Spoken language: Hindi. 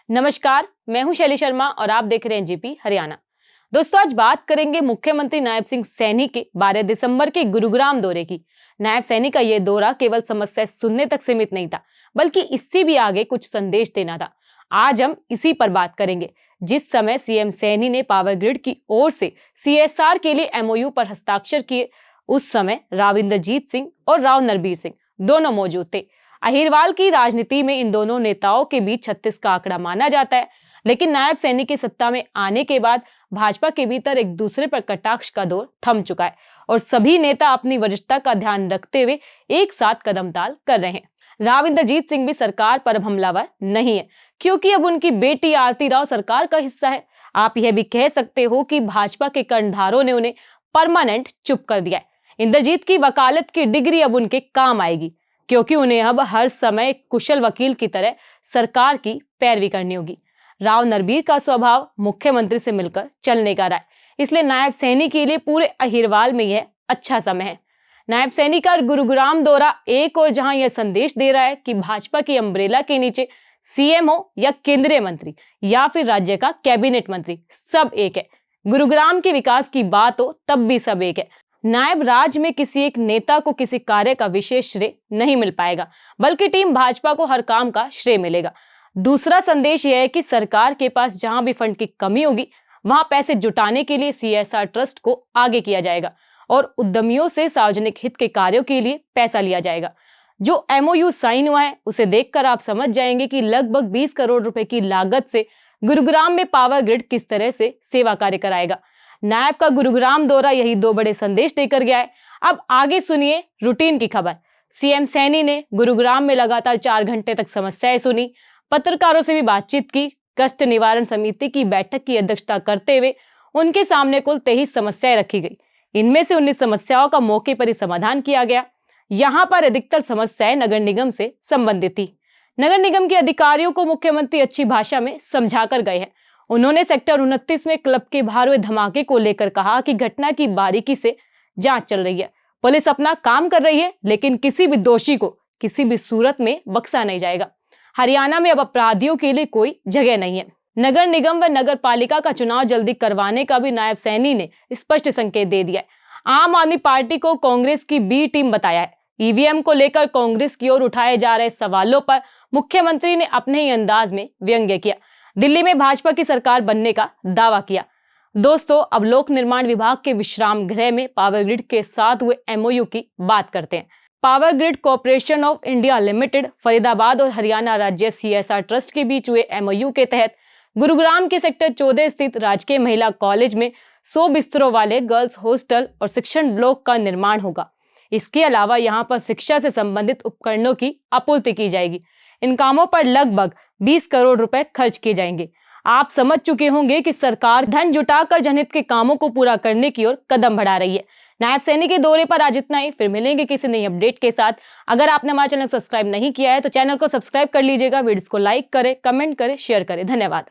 नमस्कार, मैं हूं शैली शर्मा और आप देख रहे हैं जीपी हरियाणा। दोस्तों, आज बात करेंगे मुख्यमंत्री नायब सिंह सैनी के 12 दिसंबर के गुरुग्राम दौरे की। नायब सैनी का यह दौरा केवल समस्या सुनने तक सीमित नहीं था, बल्कि इससे भी आगे कुछ संदेश देना था। आज हम इसी पर बात करेंगे। जिस समय सीएम सैनी ने पावर ग्रिड की ओर से सीएसआर के लिए एमओयू पर हस्ताक्षर किए, उस समय राव इंद्रजीत सिंह और राव नरबीर सिंह दोनों मौजूद थे। अहिरवाल की राजनीति में इन दोनों नेताओं के बीच 36 का आंकड़ा माना जाता है, लेकिन नायब सैनी की सत्ता में आने के बाद भाजपा के भीतर एक दूसरे पर कटाक्ष का दौर थम चुका है और सभी नेता अपनी वरिष्ठता का ध्यान रखते हुए एक साथ कदमताल कर रहे हैं। राव इंद्रजीत सिंह भी सरकार पर अब हमलावर नहीं है, क्योंकि अब उनकी बेटी आरती राव सरकार का हिस्सा है। आप यह भी कह सकते हो कि भाजपा के कर्णधारों ने उन्हें परमानेंट चुप कर दिया है। इंद्रजीत की वकालत की डिग्री अब उनके काम आएगी, क्योंकि उन्हें अब हर समय कुशल वकील की तरह सरकार की पैरवी करनी होगी। राव नरबीर का स्वभाव मुख्यमंत्री से मिलकर चलने का रहा है, इसलिए नायब सैनी के लिए पूरे अहिरवाल में यह अच्छा समय है। नायब सैनी का गुरुग्राम दौरा एक और जहां यह संदेश दे रहा है कि भाजपा की अम्ब्रेला के नीचे सीएम हो या केंद्रीय मंत्री या फिर राज्य का कैबिनेट मंत्री, सब एक है। गुरुग्राम के विकास की बात हो तब भी सब एक है। नायब राज्य में किसी एक नेता को किसी कार्य का विशेष श्रेय नहीं मिल पाएगा, बल्कि टीम भाजपा को हर काम का श्रेय मिलेगा। दूसरा संदेश यह है कि सरकार के पास जहां भी फंड की कमी होगी, वहां पैसे जुटाने के लिए सीएसआर ट्रस्ट को आगे किया जाएगा और उद्यमियों से सार्वजनिक हित के कार्यों के लिए पैसा लिया जाएगा। जो एमओयू साइन हुआ है, उसे देखकर आप समझ जाएंगे कि लगभग 20 करोड़ रुपए की लागत से गुरुग्राम में पावर ग्रिड किस तरह से सेवा कार्य कराएगा। नायब का गुरुग्राम दौरा यही दो बड़े संदेश देकर गया है। अब आगे सुनिए रूटीन की खबर। सीएम सैनी ने गुरुग्राम में लगातार 4 घंटे तक समस्याएं सुनी, पत्रकारों से भी बातचीत की। कष्ट निवारण समिति की बैठक की अध्यक्षता करते हुए उनके सामने कुल 23 समस्याएं रखी गई। इनमें से 19 समस्याओं का मौके पर ही समाधान किया गया। यहाँ पर अधिकतर समस्याएं नगर निगम से संबंधित थी। नगर निगम के अधिकारियों को मुख्यमंत्री अच्छी भाषा में समझा कर गए हैं। उन्होंने सेक्टर 29 में क्लब के बाहर हुए धमाके को लेकर कहा कि घटना की बारीकी से जांच चल रही है, पुलिस अपना काम कर रही है, लेकिन किसी भी दोषी को किसी भी सूरत में बख्शा नहीं जाएगा। हरियाणा में अब अपराधियों के लिए कोई जगह नहीं है। नगर निगम व नगर पालिका का चुनाव जल्दी करवाने का भी नायब सैनी ने स्पष्ट संकेत दे दिया है। आम आदमी पार्टी को कांग्रेस की बी टीम बताया है। ईवीएम को लेकर कांग्रेस की ओर उठाए जा रहे सवालों पर मुख्यमंत्री ने अपने ही अंदाज में व्यंग्य किया। दिल्ली में भाजपा की सरकार बनने का दावा किया। दोस्तों, अब लोक निर्माण विभाग के विश्राम गृह में पावर ग्रिड के साथ हुए एमओयू की बात करते हैं। Power grid corporation of India limited, Faridabad और हरियाणा राज्य सीएसआर ट्रस्ट के बीच हुए एमओयू के तहत गुरुग्राम के सेक्टर 14 स्थित राजकीय महिला कॉलेज में 100 बिस्तरों वाले गर्ल्स हॉस्टल और शिक्षण ब्लॉक का निर्माण होगा। इसके अलावा यहाँ पर शिक्षा से संबंधित उपकरणों की आपूर्ति की जाएगी। इन कामों पर लगभग 20 करोड़ रुपए खर्च किए जाएंगे। आप समझ चुके होंगे कि सरकार धन जुटाकर जनहित के कामों को पूरा करने की ओर कदम बढ़ा रही है। नायब सैनी के दौरे पर आज इतना ही। फिर मिलेंगे किसी नई अपडेट के साथ। अगर आपने हमारा चैनल सब्सक्राइब नहीं किया है तो चैनल को सब्सक्राइब कर लीजिएगा। वीडियोस को लाइक करें, कमेंट करें, शेयर करें। धन्यवाद।